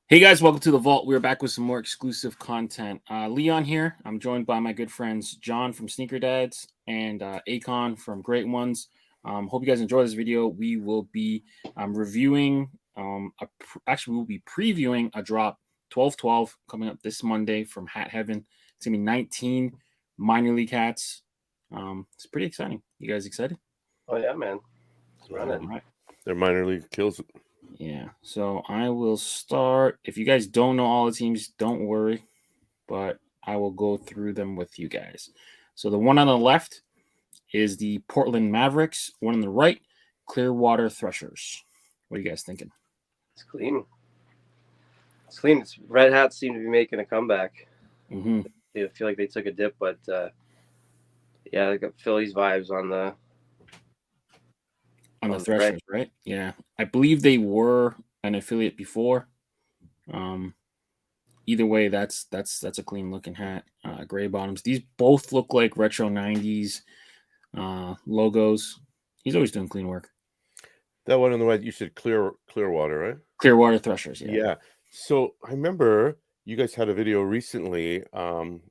Hey guys, welcome to the Vault. We're back with some more exclusive content. Leon here. I'm joined by my good friends John from Sneaker Dads and Akon from Great Ones. Hope you guys enjoy this video. We will be reviewing, actually, we'll be previewing a drop 12/12 coming up this Monday from Hat Heaven. It's gonna be 19 minor league hats. It's pretty exciting. You guys excited? Oh yeah, man. It's running. All right. Their minor league kills it. Yeah, so I will start. If you guys don't know all the teams, don't worry, but I will go through them with you guys. So the one on the left is the Portland Mavericks. One on the right, Clearwater Threshers. What are you guys thinking? It's clean. It's clean. Red Hats seem to be making a comeback. Mm-hmm. I feel like they took a dip, but yeah, they got Phillies vibes on the Threshers, right? Yeah, I believe they were an affiliate before. Either way, that's a clean looking hat. Gray bottoms. These both look like retro 90s logos. He's always doing clean work. That one on the right, you said Clearwater, right? Clearwater Threshers, yeah. Yeah. So I remember you guys had a video recently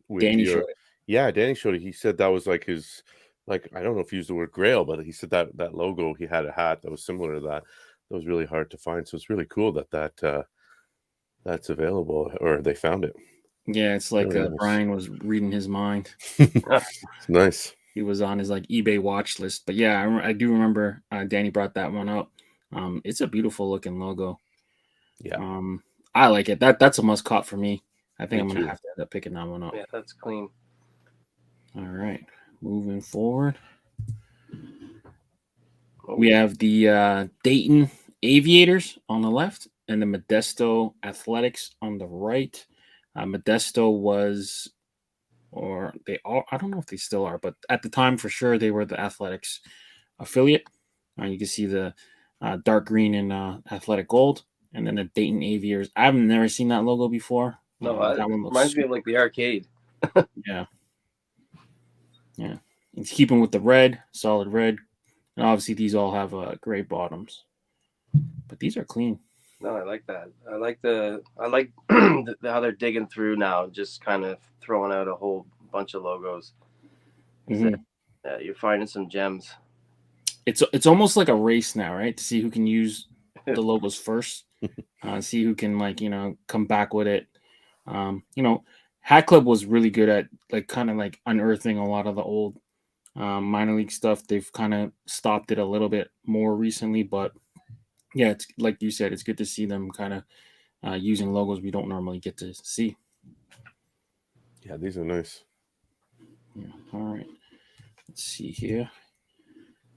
with Danny showed it. Yeah, Danny showed it. He said that was like his, like, I don't know if he used the word grail, but he said that logo, he had a hat that was similar to that. That was really hard to find. So it's really cool that's available, or they found it. Yeah, it's like Really nice. Brian was reading his mind. It's nice. He was on his like eBay watch list. But yeah, I do remember Danny brought that one up. It's a beautiful looking logo. Yeah. I like it. That's a must caught for me. I think Me I'm gonna too. have to end up picking that one up. Yeah, that's clean. All right, moving forward. We have the Dayton Aviators on the left and the Modesto Athletics on the right. Modesto was, or they are, I don't know if they still are, but at the time for sure they were the Athletics affiliate. You can see the dark green and athletic gold, and then the Dayton Aviators. I've never seen that logo before. No, that one reminds me of like the arcade. Yeah. It's keeping with the red, solid red, and obviously these all have gray bottoms, but these are clean. No, I like that. I like how they're digging through now, just kind of throwing out a whole bunch of logos. Mm-hmm. You're finding some gems. It's almost like a race now, right? To see who can use the logos first, see who can come back with it. Hat Club was really good at kind of unearthing a lot of the old minor league stuff. They've kind of stopped it a little bit more recently, but yeah, it's like you said, it's good to see them kind of using logos we don't normally get to see. Yeah, these are nice. Yeah. All right. Let's see here.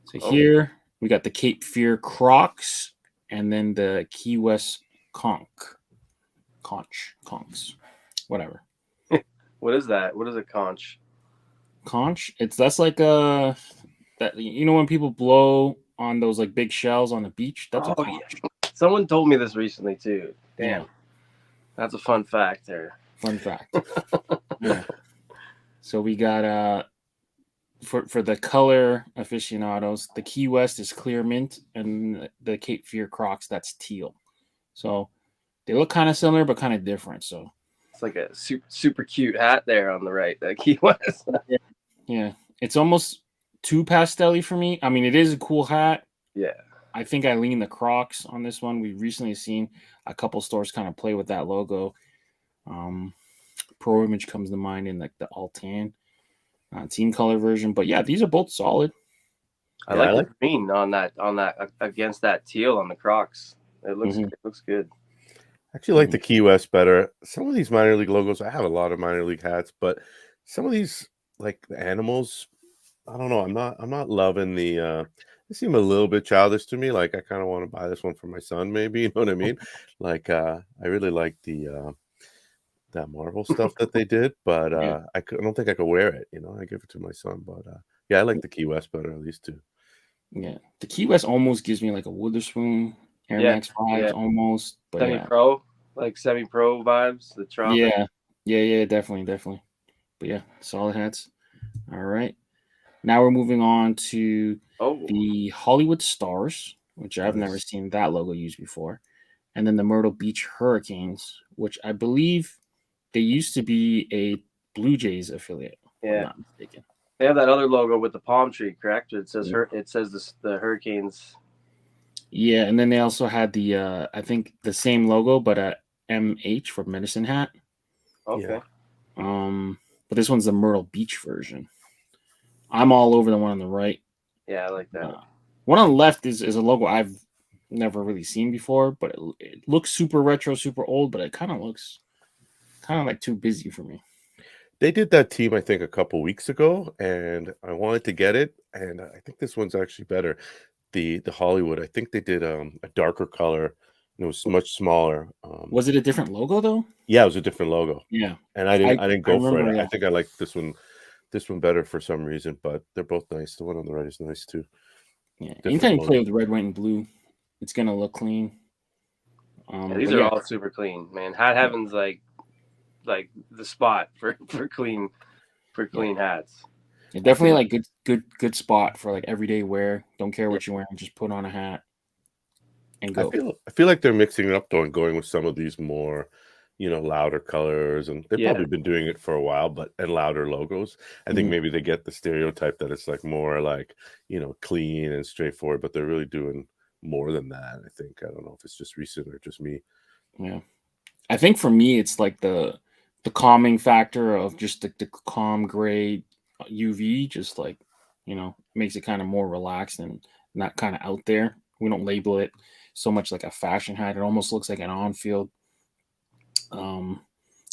So here we got the Cape Fear Crocs and then the Key West Conchs, whatever. What is that? What is a conch? Conch? That's like that when people blow on those like big shells on the beach. That's a conch. Yeah. Someone told me this recently too. Damn. Yeah. That's a fun fact there. Fun fact. Yeah. So we got for the color aficionados, the Key West is clear mint, and the Cape Fear Crocs, that's teal. So they look kind of similar, but kind of different. So it's like a super cute hat there on the right, that Key West. Yeah, it's almost too pastel-y for me. I mean, it is a cool hat. Yeah. I think I lean the Crocs on this one. We've recently seen a couple stores kind of play with that logo. Pro Image comes to mind in like the all tan team color version, but yeah, these are both solid. I like the green on that against that teal on the Crocs. It looks good. I actually like the Key West better. Some of these minor league logos, I have a lot of minor league hats, but some of these like the animals, I don't know. I'm not loving the. They seem a little bit childish to me. Like I kind of want to buy this one for my son, maybe. You know what I mean? Like I really like the that Marvel stuff that they did, but I don't think I could wear it. I give it to my son, but yeah, I like the Key West better, at least too. Yeah, the Key West almost gives me like a Witherspoon Air Max vibes, almost. But semi-pro, like semi-pro vibes. The Tropic. Yeah, definitely. But yeah, solid hats. All right. Now we're moving on to the Hollywood Stars, which I've never seen that logo used before. and then the Myrtle Beach Hurricanes, which I believe they used to be a Blue Jays affiliate. If I'm not mistaken. They have that other logo with the palm tree, correct? It says the Hurricanes. Yeah, and then they also had the I think the same logo, but a MH for Medicine Hat. Okay. But this one's the Myrtle Beach version. I'm all over the one on the right. Yeah, I like that. One on the left is a logo I've never really seen before, but it looks super retro, super old, but it kind of looks like too busy for me. They did that team, I think, a couple weeks ago, and I wanted to get it, and I think this one's actually better. The Hollywood, I think they did a darker color, and it was much smaller. Was it a different logo though? Yeah, it was a different logo. Yeah, and I didn't go for it. Yeah. I think I like this one better for some reason, but they're both nice. The one on the right is nice too. Yeah, anytime you play with red, white, and blue, it's gonna look clean. These are all super clean, man. Hat Heaven's like the spot for clean hats. Yeah, definitely like good spot for like everyday wear. Don't care what you're wearing, just put on a hat and go. I feel like they're mixing it up though and going with some of these more, louder colors, and they've probably been doing it for a while, and louder logos. I think maybe they get the stereotype that it's like more like, clean and straightforward, but they're really doing more than that. I think. I don't know if it's just recent or just me. Yeah, I think for me it's like the calming factor of just the calm gray UV, just like makes it kind of more relaxed and not kind of out there. We don't label it so much like a fashion hat. It almost looks like an on-field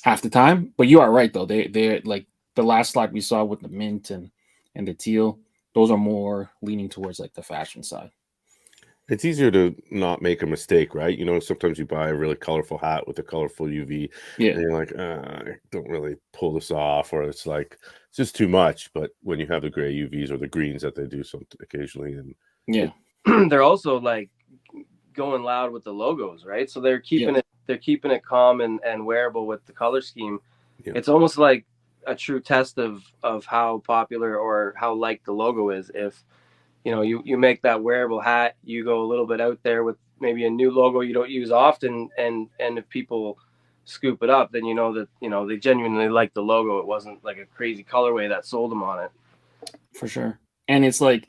half the time. But you are right though. They're like the last slide we saw with the mint and the teal. Those are more leaning towards like the fashion side. It's easier to not make a mistake, right? Sometimes you buy a really colorful hat with a colorful UV, and you're like, I don't really pull this off, or it's like it's just too much. But when you have the gray UVs or the greens that they do something occasionally, and they're also like going loud with the logos, right? So they're keeping it calm and wearable with the color scheme. Yeah. It's almost like a true test of how popular or how liked the logo is. If you make that wearable hat, you go a little bit out there with maybe a new logo you don't use often, and if people scoop it up, then that they genuinely like the logo. It wasn't like a crazy colorway that sold them on it. For sure. And it's like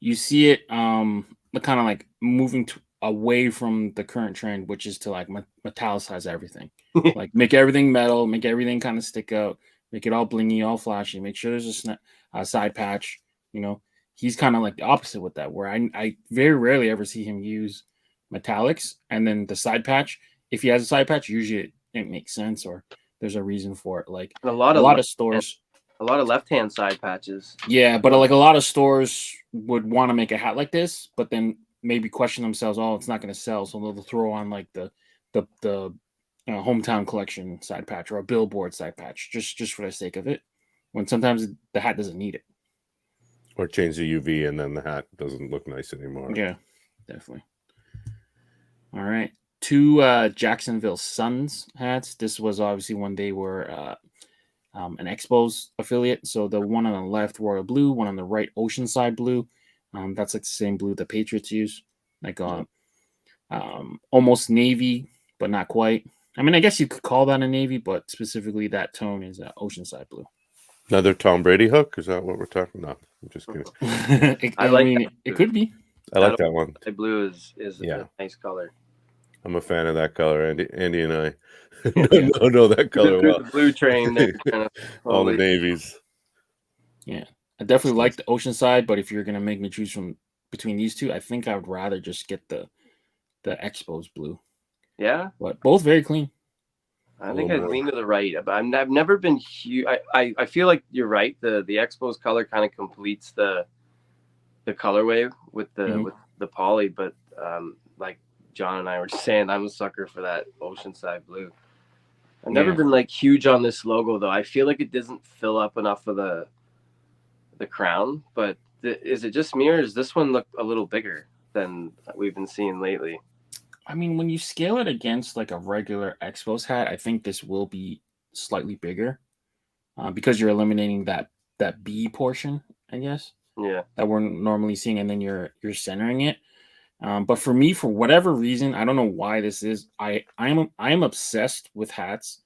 you see it kind of like moving away from the current trend, which is to like metallicize everything. Like make everything metal, make everything kind of stick out, make it all blingy, all flashy, make sure there's a side patch, He's kind of like the opposite with that, where I very rarely ever see him use metallics, and then the side patch. If he has a side patch, usually it makes sense or there's a reason for it. Like a lot of stores, a lot of left-hand side patches. Yeah, but like a lot of stores would want to make a hat like this, but then maybe question themselves, oh, it's not going to sell, so they'll throw on like the hometown collection side patch or a billboard side patch just for the sake of it, when sometimes the hat doesn't need it. Or change the UV and then the hat doesn't look nice anymore. Yeah, definitely. All right. 2 Jacksonville Suns hats. This was obviously when they were an Expos affiliate. So the one on the left, royal blue, one on the right, oceanside blue. That's like the same blue the Patriots use. Like almost navy, but not quite. I mean, I guess you could call that a navy, but specifically that tone is oceanside blue. Another Tom Brady hook? Is that what we're talking about? I'm just kidding. It could be. I like that one. The blue is a nice color. I'm a fan of that color. Andy and I know that color well. The blue train. All the navies. Yeah, I definitely like the oceanside, but if you're gonna make me choose between these two, I think I would rather just get the Expos blue. Yeah, but both very clean. I think I'd lean to the right, but I've never been huge. I feel like you're right. The Expos color kind of completes the colorway with the poly, but like John and I were just saying, I'm a sucker for that oceanside blue. I've never been like huge on this logo though. I feel like it doesn't fill up enough of the crown. But is it just me, or does this one look a little bigger than we've been seeing lately? I mean, when you scale it against like a regular Expos hat, I think this will be slightly bigger because you're eliminating that B portion, I guess. Yeah. That we're normally seeing, and then you're centering it. But for me, for whatever reason, I don't know why this is. I am obsessed with hats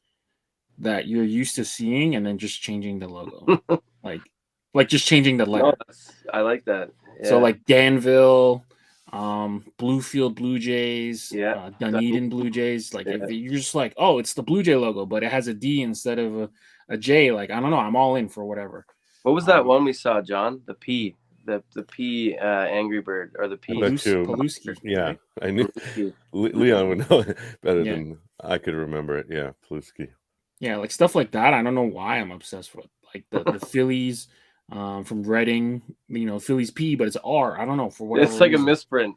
that you're used to seeing and then just changing the logo, like just changing the letter. No, I like that. Yeah. So like Danville, Bluefield Blue Jays, Dunedin Blue Jays. Like if you're just like, oh, it's the Blue Jay logo, but it has a D instead of a J. Like I don't know, I'm all in for whatever. What was that one we saw, John? The P. The P Angry Bird or the P Paluski. Yeah, right? I knew Leon would know better than I could remember it. Yeah, Paluski. Yeah, like stuff like that. I don't know why I'm obsessed with like the Phillies from Reading. Phillies P, but it's R. I don't know for whatever. It's like reason. A misprint.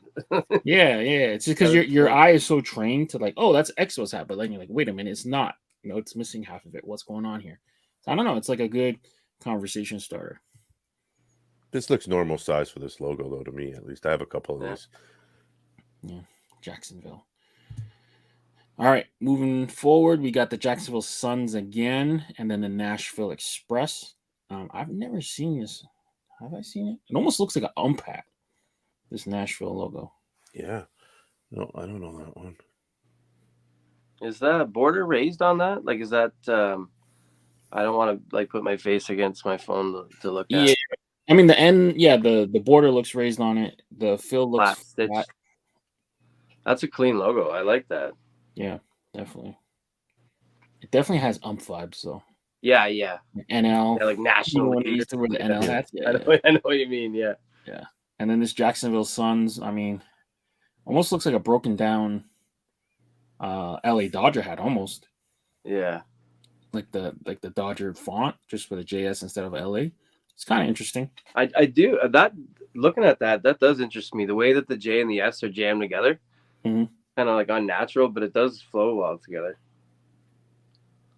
yeah. It's just because your eye is so trained to like, oh, that's Exo's hat, but then you're like, wait a minute, it's not. It's missing half of it. What's going on here? So I don't know. It's like a good conversation starter. This looks normal size for this logo, though, to me at least. I have a couple of these. Yeah, Jacksonville. All right, moving forward, we got the Jacksonville Suns again, and then the Nashville Express. I've never seen this. Have I seen it? It almost looks like an ump hat, this Nashville logo. Yeah. No, I don't know that one. Is that border raised on that? Like, is that... I don't want to like put my face against my phone to look at. Yeah. I mean, the end, the border looks raised on it. The fill looks flat. That's a clean logo. I like that. Yeah, definitely. It definitely has ump vibes, though. Yeah. NL. Yeah, like national. When they used to wear the NL hats. Yeah, I know what you mean. Yeah. And then this Jacksonville Suns, I mean, almost looks like a broken down LA Dodger hat, almost. Yeah. Like the Dodger font, just with a JS instead of LA. It's kind of interesting. I do that. Looking at that does interest me. The way that the J and the S are jammed together, kind of like unnatural, but it does flow well together.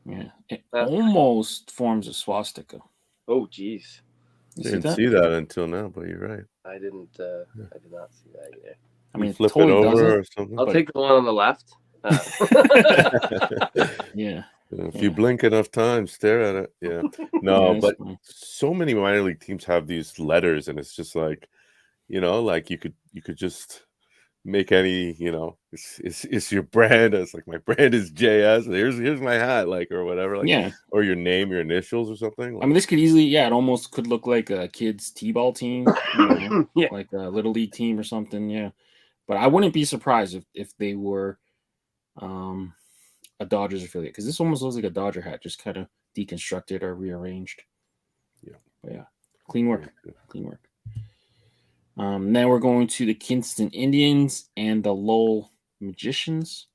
Yeah, it almost forms a swastika. Oh, geez. Didn't see that until now, but you're right. I did not see that either. I mean, flip it over or something. I'll take the one on the left. Yeah. If you blink enough times, stare at it. Yeah. No, but so many minor league teams have these letters, and it's just like, like you could just make any, it's your brand. It's like my brand is JS. Here's my hat, like, or whatever. Like, or your name, your initials, or something. Like, I mean, this could easily, it almost could look like a kid's t-ball team, like a little league team or something. Yeah, but I wouldn't be surprised if they were, a Dodgers affiliate, because this almost looks like a Dodger hat, just kind of deconstructed or rearranged. But clean work. Now we're going to the Kinston Indians and the Lowell Magicians.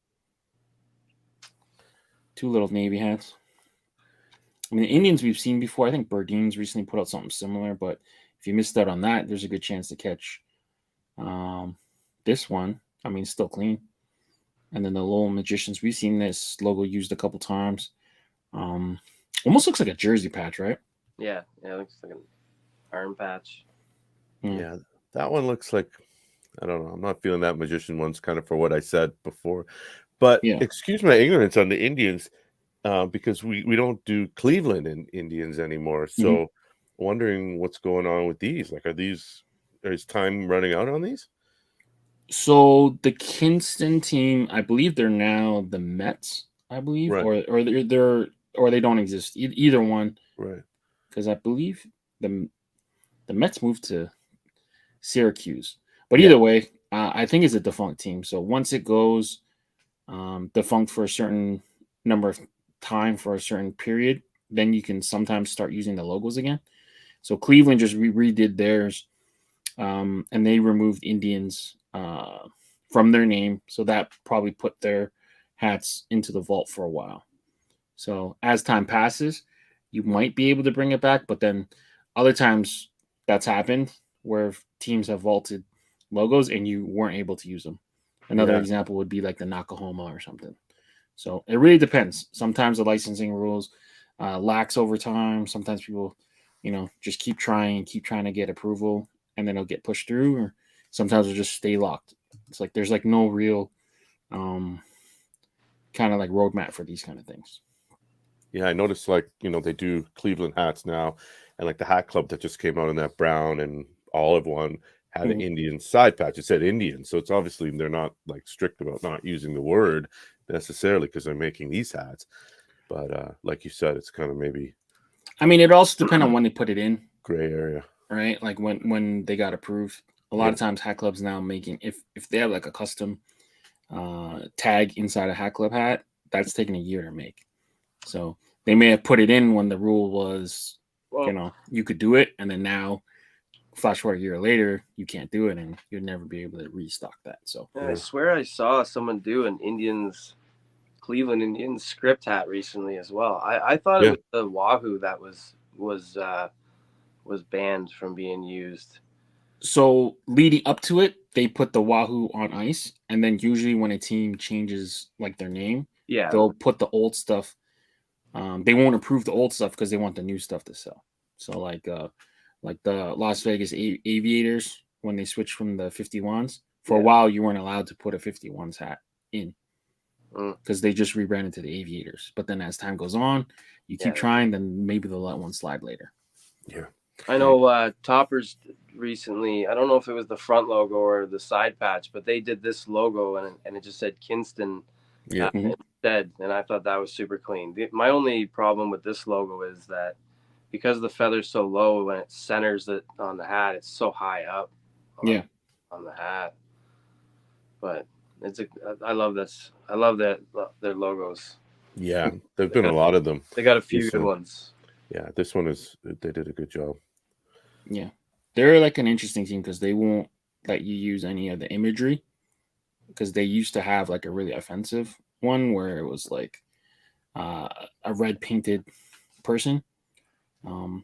Two little Navy hats. I mean, the Indians we've seen before. I think Burdeen's recently put out something similar, but if you missed out on that, there's a good chance to catch this one. I mean, still clean. And then the Lowell Magicians, we've seen this logo used a couple times. Almost looks like a jersey patch, right? Yeah, it looks like an arm patch. Yeah, that one looks like, I don't know. I'm not feeling that Magician one's kind of for what I said before. But excuse my ignorance on the Indians, because we don't do Cleveland in Indians anymore. So wondering what's going on with these. Like, is time running out on these? So the Kinston team, I believe they're now the Mets, I believe, right. or they don't exist. Either one, right? Because I believe the Mets moved to Syracuse, but either way, I think it's a defunct team. So once it goes defunct for a certain number of time for a certain period, then you can sometimes start using the logos again. So Cleveland just redid theirs, and they removed Indians from their name, so that probably put their hats into the vault for a while. So as time passes, you might be able to bring it back, but then other times that's happened where teams have vaulted logos and you weren't able to use them. Another example would be like the Nakahoma or something. So it really depends. Sometimes the licensing rules lax over time. Sometimes people, just keep trying to get approval, and then it'll get pushed through, or sometimes it'll just stay locked. It's like there's like no real kind of like roadmap for these kind of things. Yeah, I noticed like, they do Cleveland hats now, and like the hat club that just came out in that brown and olive one had an Indian side patch. It said Indian, so it's obviously they're not like strict about not using the word necessarily because they're making these hats. But like you said, it's kind of maybe. I mean, it also depends on when they put it in. Gray area, right? Like when they got approved. A lot of times, hat clubs now making if they have like a custom tag inside a hat club hat, that's taking a year to make. So they may have put it in when the rule was, you could do it, and then now, flash forward a year later, you can't do it, and you'd never be able to restock that. So I swear I saw someone do an Cleveland Indians script hat recently as well. I thought it was the Wahoo that was banned from being used. So leading up to it, they put the Wahoo on ice, and then usually when a team changes like their name, they'll put the old stuff. They won't approve the old stuff because they want the new stuff to sell. So like the Las Vegas Aviators, when they switched from the 51s, for a while you weren't allowed to put a 51s hat in because they just rebranded to the Aviators. But then as time goes on, you keep trying, then maybe they'll let one slide later. Yeah. I know Toppers recently, I don't know if it was the front logo or the side patch, but they did this logo and it just said Kinston instead, and I thought that was super clean. My only problem with this logo is that because the feather's so low, when it centers it on the hat, it's so high up on the hat. But I love this. I love that their logos. Yeah, there've been a lot of them. They got a few good ones. Yeah, this one they did a good job. Yeah. They're like an interesting team because they won't let you use any of the imagery because they used to have like a really offensive one where it was like a red painted person.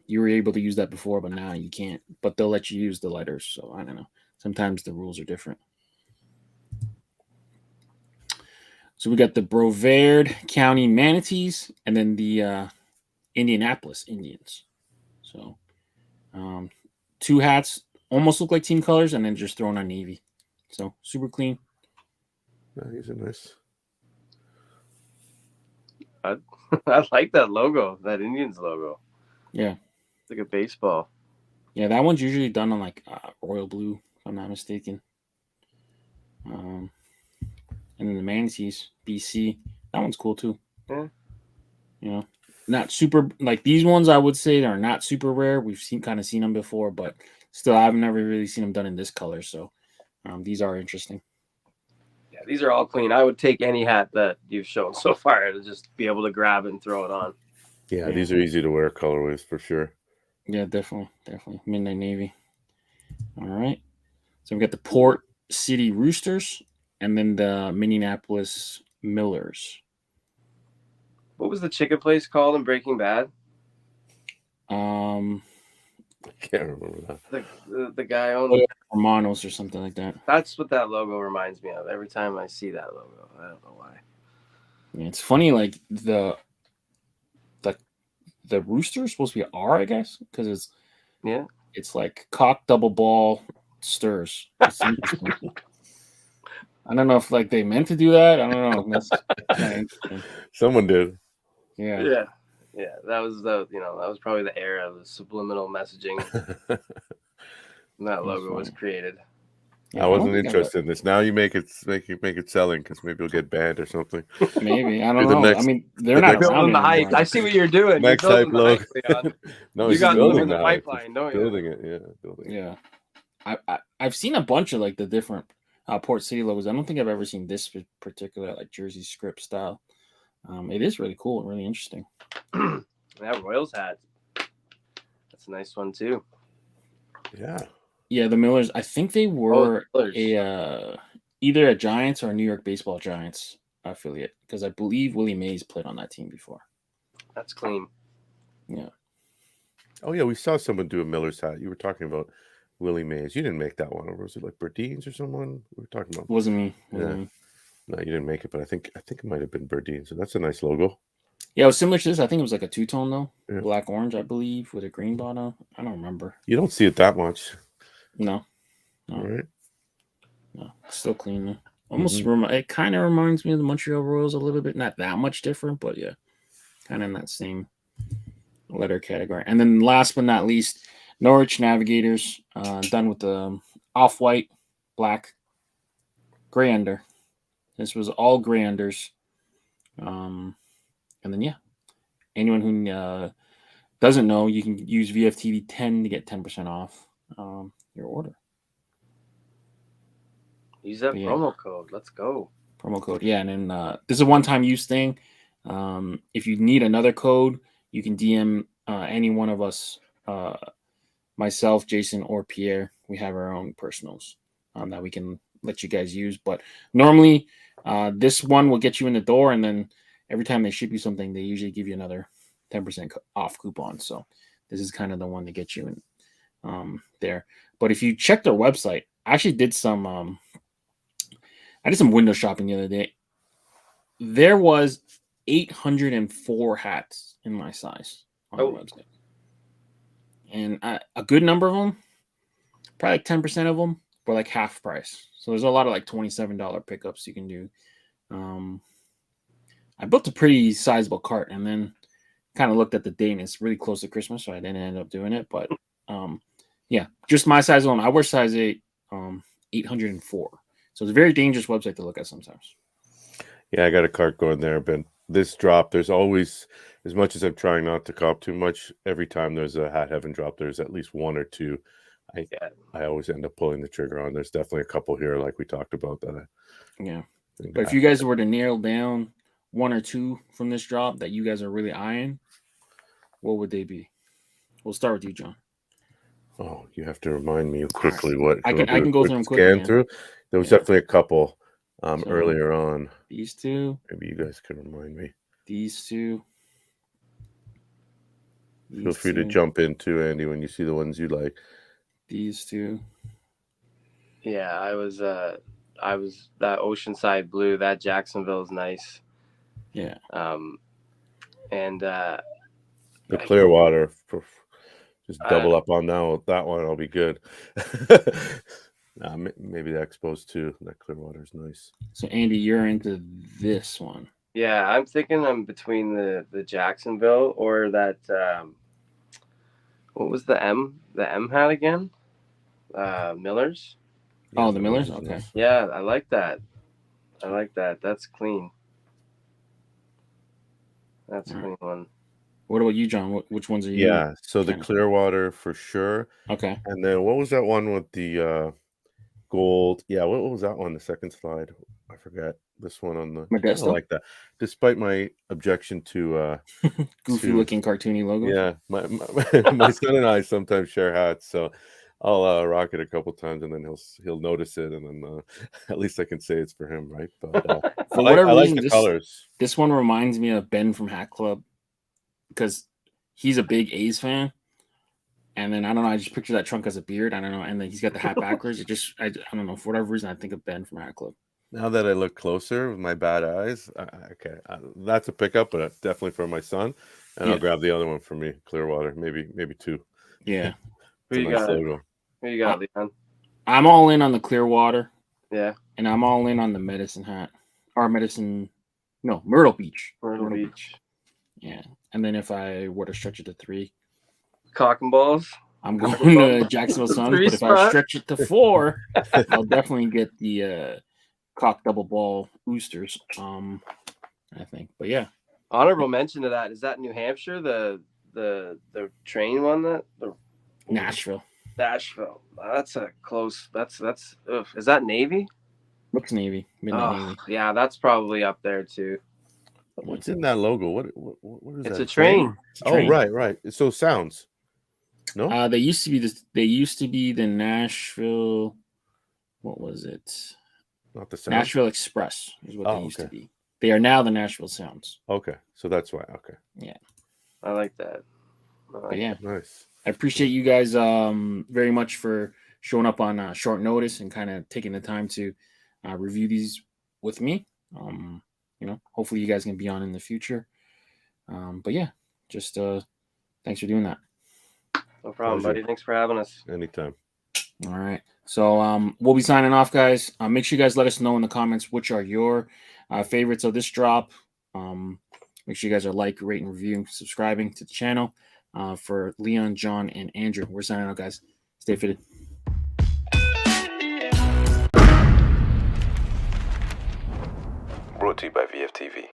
You were able to use that before, but now you can't. But they'll let you use the letters. So I don't know. Sometimes the rules are different. So we got the Brevard County Manatees and then the Indianapolis Indians. So two hats almost look like team colors and then just thrown on navy. So super clean. These are nice. I like that logo, that Indians logo. Yeah. It's like a baseball. Yeah, that one's usually done on like royal blue, if I'm not mistaken. And then the Manatees, BC, that one's cool too. Yeah. You know, not super like these ones. I would say are not super rare. We've seen them before, but still, I've never really seen them done in this color. So these are interesting. Yeah, these are all clean. I would take any hat that you've shown so far to just be able to grab it and throw it on. Yeah, these are easy to wear colorways for sure. Yeah, definitely. Midnight Navy. All right. So we got the Port City Roosters and then the Minneapolis Millers. What was the chicken place called in Breaking Bad? I can't remember that. The guy owned Hermanos or something like that. That's what that logo reminds me of. Every time I see that logo, I don't know why. Yeah, it's funny. Like the rooster is supposed to be R, I guess, because it's like cock double ball stirs. I don't know if like they meant to do that. I don't know. That's someone did. Yeah. That was that was probably the era of the subliminal messaging. When that logo was created. I wasn't interested in this. Now you make it selling because maybe it'll get banned or something. Maybe I don't know. I mean, they're not building the hype. I see what you're doing. Next hype logo. No, you got building the pipeline, don't you? Building it, yeah. I've seen a bunch of like the different Port City logos. I don't think I've ever seen this particular like jersey script style. It is really cool and really interesting. That Royals hat. That's a nice one too. Yeah, the Millers. I think they were either a Giants or a New York Baseball Giants affiliate because I believe Willie Mays played on that team before. That's clean. Yeah. Oh yeah, we saw someone do a Miller's hat. You were talking about Willie Mays. You didn't make that one, or was it like Berdines or someone? We were talking about. Wasn't me. No, you didn't make it, but I think it might have been Berdines. So that's a nice logo. Yeah, it was similar to this. I think it was like a two-tone though, black orange, I believe, with a green bottom. I don't remember. You don't see it that much. No. All right. No, still clean though. Almost it kind of reminds me of the Montreal Royals a little bit. Not that much different, but yeah, kind of in that same letter category. And then last but not least, Norwich Navigators, done with the off-white, black, gray under. This was all gray unders. And then, yeah, anyone who doesn't know, you can use VFTV10 to get 10% off your order. Use that promo code. Let's go. Promo code. Yeah, and then this is a one-time use thing. If you need another code, you can DM any one of us, myself, Jason, or Pierre. We have our own personals that we can let you guys use. But normally, this one will get you in the door, and then every time they ship you something, they usually give you another 10% off coupon. So this is kind of the one to get you in there. But if you check their website, I actually did some I did some window shopping the other day. There was 804 hats in my size on the website. And a good number of them, probably like 10% of them, were like half price. So there's a lot of like $27 pickups you can do. I built a pretty sizable cart and then kind of looked at the date, and it's really close to Christmas, so I didn't end up doing it. But yeah, just my size alone. I wear size 8, 804. So it's a very dangerous website to look at sometimes. Yeah, I got a cart going there, but this drop, there's always, as much as I'm trying not to cop too much, every time there's a Hat Heaven drop, there's at least one or two I always end up pulling the trigger on. There's definitely a couple here, like we talked about, that But if you guys were to nail down one or two from this drop that you guys are really eyeing, what would they be? We'll start with you, John. Oh, you have to remind me quickly what I can go through them quickly. Scan through. There was definitely a couple earlier on. These two. Maybe you guys can remind me. These two. Feel free to jump in too, Andy, when you see the ones you like. These two. Yeah, I was that Oceanside blue. That Jacksonville is nice. Yeah. And the Clearwater. Just double up on that one. I'll be good. Maybe the Expos too. That Clearwater is nice. So Andy, you're into this one. Yeah, I'm thinking I'm between the Jacksonville or that. What was the M hat again? Millers. Yeah, the Millers. Okay. Yeah, I like that. That's clean. That's a clean one. What about you, John? Which ones are you? Yeah, so the Clearwater for sure. Okay. And then what was that one with the gold? Yeah, what was that one? The second slide. I forgot. This one on the Modesto. I like that. Despite my objection to goofy looking cartoony logo. Yeah, my son and I sometimes share hats, so I'll rock it a couple times, and then he'll notice it, and then at least I can say it's for him, right? But for whatever reason, like the colors. This one reminds me of Ben from Hat Club because he's a big A's fan, and then I don't know, I just picture that trunk as a beard. I don't know, and then he's got the hat backwards. I don't know, for whatever reason, I think of Ben from Hat Club. Now that I look closer with my bad eyes, okay, that's a pickup, but definitely for my son. And I'll grab the other one for me, Clearwater, maybe two. Yeah. Who you got? Leon? I'm all in on the Clearwater. Yeah. And I'm all in on the Medicine hat. Or Myrtle Beach. Myrtle Beach. Yeah. And then if I were to stretch it to 3. Cock and balls. I'm going to Jacksonville Suns, but if I stretch it to 4, I'll definitely get the cock double ball boosters. I think. But yeah. Honorable mention to that. Is that New Hampshire, the train one that Nashville. That's a close. That's. Is that Navy? Looks Navy. Navy. Yeah, that's probably up there too. What's in that logo? What is that? It's a train. Oh, right. So sounds. No. They used to be the Nashville. What was it? Not the Sounds. Nashville Express is what they used to be. They are now the Nashville Sounds. Okay, so that's why. Okay. Yeah. I like that. Nice. I appreciate you guys very much for showing up on short notice and kind of taking the time to review these with me. Hopefully you guys can be on in the future. But yeah, just thanks for doing that. No problem, buddy. Thanks for having us. Anytime. All right. So we'll be signing off, guys. Make sure you guys let us know in the comments which are your favorites of this drop. Make sure you guys are rating, reviewing, subscribing to the channel. For Leon, John, and Andrew, we're signing out, guys. Stay fitted. to you by VFTV.